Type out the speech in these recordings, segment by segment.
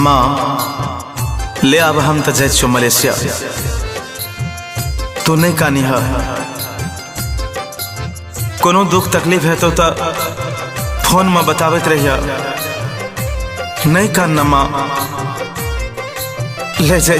माँ ले अब हम तो जाए मलेशिया। तू नहीं कानी है कोनो दुख तकलीफ है तो फोन में बतावत रहिया। नहीं कान माँ ले जाए।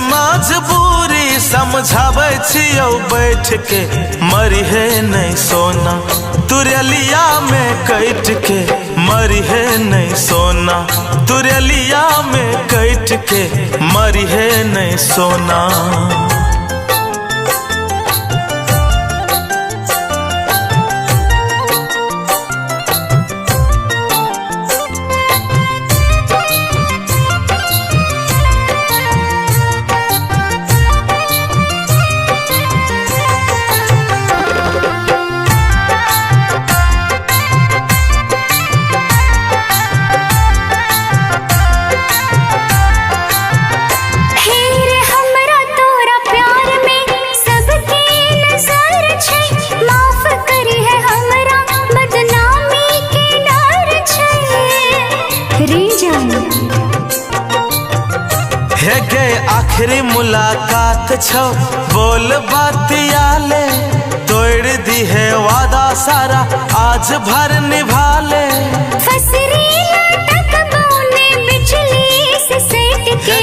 मजबूरी समझावे छियौ बैठ के मरी है नहीं सोना तुरलिया में कैट के मरी है नहीं सोना तुरलिया में कैट के मरी है नहीं सोना। आखिरी मुलाकात छो बोल बातियाले तोड़ दी है वादा सारा आज भर निभा ले। फसरी लटक बौने बिजली से सट के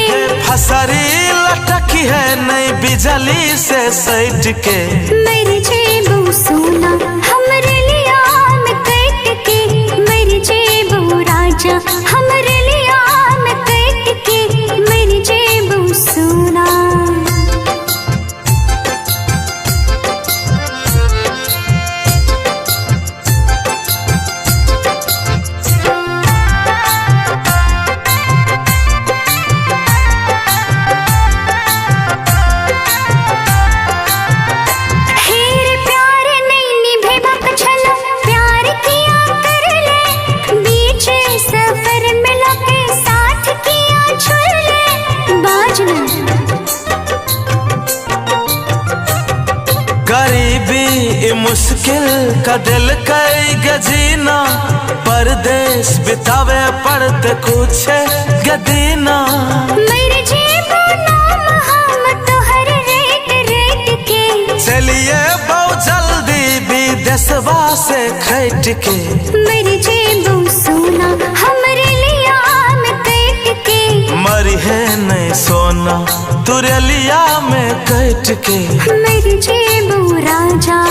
फसरी लटकी है नई बिजली से सट के मेरी जेबू सोना हमरे लिया में कट के मेरी जेबू राजा हमरे लिया में कट के मेरी जेबू सोना। गरीबी मुश्किल का दिल कई गजीना परदेश बितावे पड़ते कुछ गदीना मेरे जेबू नाम हम तोहर रेट रेट के चलिए बहुत जल्दी विदेशवा से खैट के मेरी जेबू सोना हमरे लिया में कैट के मरी है नहीं सोना तुरलिया में कैट के मेरी जेबू राजा।